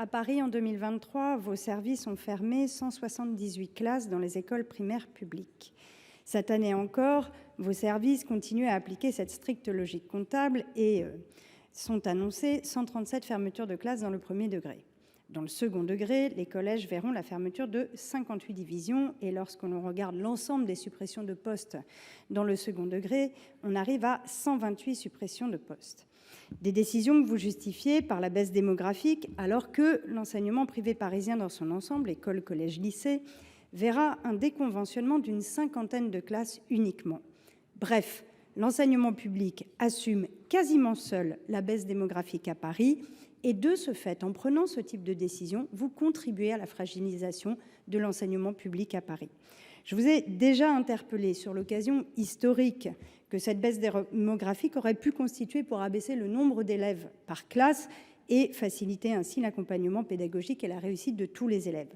À Paris, en 2023, vos services ont fermé 178 classes dans les écoles primaires publiques. Cette année encore, vos services continuent à appliquer cette stricte logique comptable et sont annoncés 137 fermetures de classes dans le premier degré. Dans le second degré, les collèges verront la fermeture de 58 divisions. Et lorsqu'on regarde l'ensemble des suppressions de postes dans le second degré, on arrive à 128 suppressions de postes. Des décisions que vous justifiez par la baisse démographique, alors que l'enseignement privé parisien dans son ensemble, école, collège, lycée, verra un déconventionnement d'une cinquantaine de classes uniquement. Bref, l'enseignement public assume quasiment seul la baisse démographique à Paris. Et de ce fait, en prenant ce type de décision, vous contribuez à la fragilisation de l'enseignement public à Paris. Je vous ai déjà interpellé sur l'occasion historique que cette baisse démographique aurait pu constituer pour abaisser le nombre d'élèves par classe et faciliter ainsi l'accompagnement pédagogique et la réussite de tous les élèves.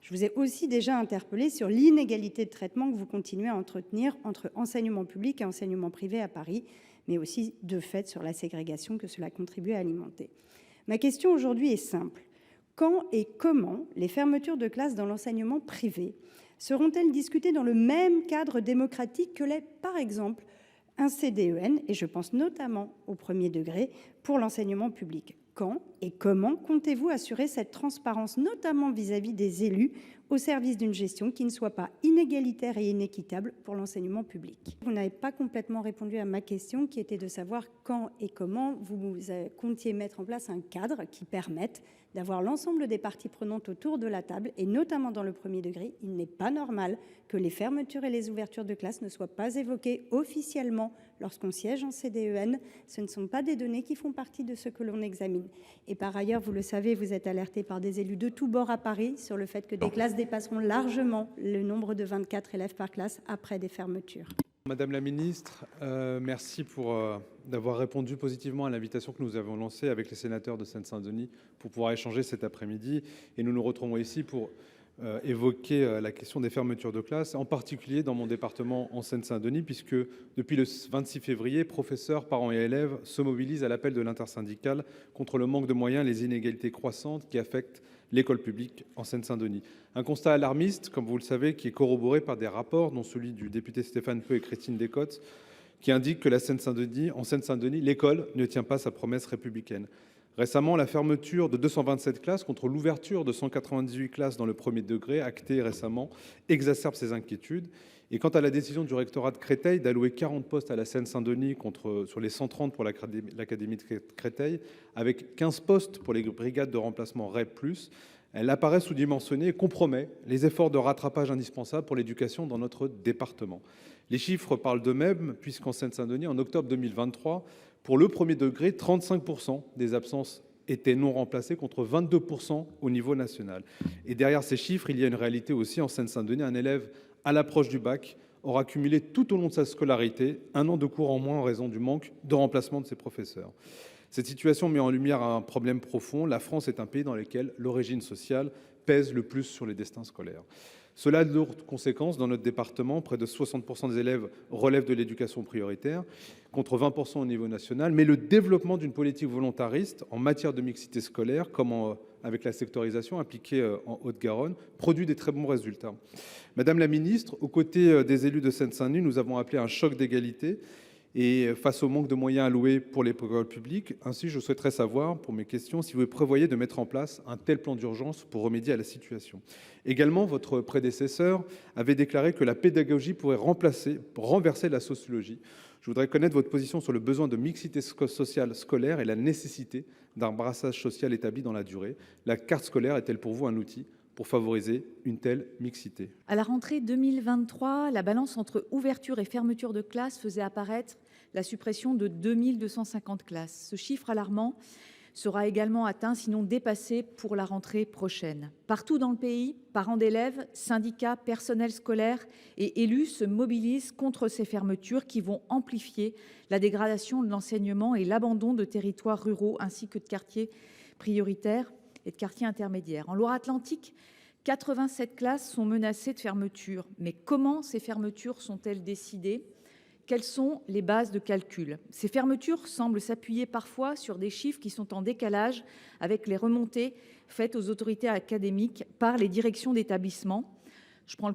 Je vous ai aussi déjà interpellé sur l'inégalité de traitement que vous continuez à entretenir entre enseignement public et enseignement privé à Paris, mais aussi de fait sur la ségrégation que cela contribue à alimenter. Ma question aujourd'hui est simple. Quand et comment les fermetures de classes dans l'enseignement privé seront-elles discutées dans le même cadre démocratique que l'est, par exemple, un CDEN, et je pense notamment au premier degré, pour l'enseignement public? Quand et comment comptez-vous assurer cette transparence, notamment vis-à-vis des élus, au service d'une gestion qui ne soit pas inégalitaire et inéquitable pour l'enseignement public? Vous n'avez pas complètement répondu à ma question, qui était de savoir quand et comment vous comptiez mettre en place un cadre qui permette d'avoir l'ensemble des parties prenantes autour de la table, et notamment dans le premier degré. Il n'est pas normal que les fermetures et les ouvertures de classes ne soient pas évoquées officiellement lorsqu'on siège en CDEN. Ce ne sont pas des données qui font partie de ce que l'on examine. Et par ailleurs, vous le savez, vous êtes alerté par des élus de tous bords à Paris sur le fait que des classes dépasseront largement le nombre de 24 élèves par classe après des fermetures. Madame la ministre, merci d'avoir répondu positivement à l'invitation que nous avons lancée avec les sénateurs de Seine-Saint-Denis pour pouvoir échanger cet après-midi. Et nous nous retrouvons ici pour évoquer la question des fermetures de classes, en particulier dans mon département en Seine-Saint-Denis, puisque depuis le 26 février, professeurs, parents et élèves se mobilisent à l'appel de l'intersyndicale contre le manque de moyens et les inégalités croissantes qui affectent l'école publique en Seine-Saint-Denis. Un constat alarmiste, comme vous le savez, qui est corroboré par des rapports, dont celui du député Stéphane Peu et Christine Descotes, qui indiquent que en Seine-Saint-Denis, l'école ne tient pas sa promesse républicaine. Récemment, la fermeture de 227 classes contre l'ouverture de 198 classes dans le premier degré, actée récemment, exacerbe ces inquiétudes. Et quant à la décision du rectorat de Créteil d'allouer 40 postes à la Seine-Saint-Denis sur les 130 pour l'académie de Créteil, avec 15 postes pour les brigades de remplacement REP+, elle apparaît sous-dimensionnée et compromet les efforts de rattrapage indispensables pour l'éducation dans notre département. Les chiffres parlent d'eux-mêmes, puisqu'en Seine-Saint-Denis, en octobre 2023, pour le premier degré, 35% des absences étaient non remplacées contre 22% au niveau national. Et derrière ces chiffres, il y a une réalité aussi en Seine-Saint-Denis. Un élève à l'approche du bac aura cumulé tout au long de sa scolarité 1 an de cours en moins en raison du manque de remplacement de ses professeurs. Cette situation met en lumière un problème profond. La France est un pays dans lequel l'origine sociale pèse le plus sur les destins scolaires. Cela a de lourdes conséquences dans notre département. Près de 60% des élèves relèvent de l'éducation prioritaire, contre 20% au niveau national. Mais le développement d'une politique volontariste en matière de mixité scolaire, comme avec la sectorisation appliquée en Haute-Garonne, produit des très bons résultats. Madame la ministre, aux côtés des élus de Seine-Saint-Denis, nous avons appelé un choc d'égalité et face au manque de moyens alloués pour les écoles publiques. Ainsi, je souhaiterais savoir, pour mes questions, si vous prévoyez de mettre en place un tel plan d'urgence pour remédier à la situation. Également, votre prédécesseur avait déclaré que la pédagogie pourrait renverser la sociologie. Je voudrais connaître votre position sur le besoin de mixité sociale scolaire et la nécessité d'un brassage social établi dans la durée. La carte scolaire est-elle pour vous un outil pour favoriser une telle mixité? À la rentrée 2023, la balance entre ouverture et fermeture de classes faisait apparaître la suppression de 2250 classes. Ce chiffre alarmant sera également atteint, sinon dépassé, pour la rentrée prochaine. Partout dans le pays, parents d'élèves, syndicats, personnels scolaires et élus se mobilisent contre ces fermetures qui vont amplifier la dégradation de l'enseignement et l'abandon de territoires ruraux ainsi que de quartiers prioritaires et de quartiers intermédiaires. En Loire-Atlantique, 87 classes sont menacées de fermeture. Mais comment ces fermetures sont-elles décidées ? quelles sont les bases de calcul? Ces fermetures semblent s'appuyer parfois sur des chiffres qui sont en décalage avec les remontées faites aux autorités académiques par les directions d'établissement. Je prends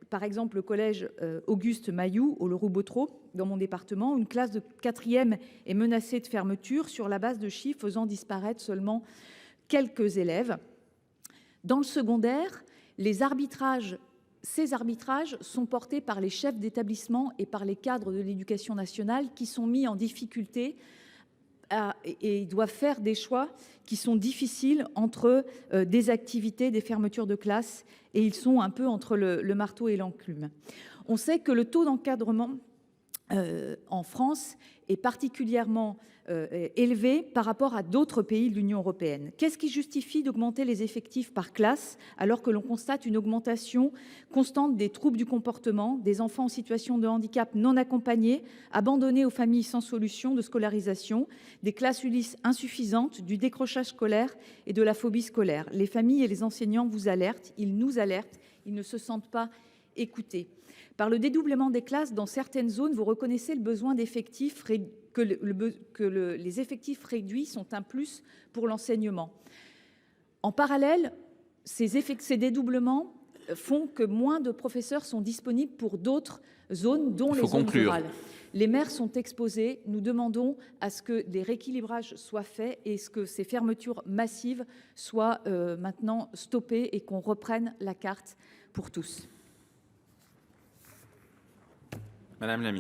par exemple le collège Auguste Mailloux au Leroux-Bottereau, dans mon département, où une classe de 4e est menacée de fermeture sur la base de chiffres faisant disparaître seulement quelques élèves. Dans le secondaire, ces arbitrages sont portés par les chefs d'établissement et par les cadres de l'éducation nationale qui sont mis en difficulté et doivent faire des choix qui sont difficiles entre des activités, des fermetures de classes, et ils sont un peu entre le marteau et l'enclume. On sait que le taux d'encadrement en France est particulièrement élevé par rapport à d'autres pays de l'Union européenne. Qu'est-ce qui justifie d'augmenter les effectifs par classe alors que l'on constate une augmentation constante des troubles du comportement, des enfants en situation de handicap non accompagnés, abandonnés aux familles sans solution de scolarisation, des classes ULIS insuffisantes, du décrochage scolaire et de la phobie scolaire? Les familles et les enseignants vous alertent, ils nous alertent, ils ne se sentent pas écoutés. Par le dédoublement des classes dans certaines zones, vous reconnaissez le besoin d'effectifs, les effectifs réduits sont un plus pour l'enseignement. En parallèle, ces dédoublements font que moins de professeurs sont disponibles pour d'autres zones, dont les zones rurales. Les maires sont exposés. Nous demandons à ce que des rééquilibrages soient faits et que ces fermetures massives soient maintenant stoppées et qu'on reprenne la carte pour tous. Madame la ministre.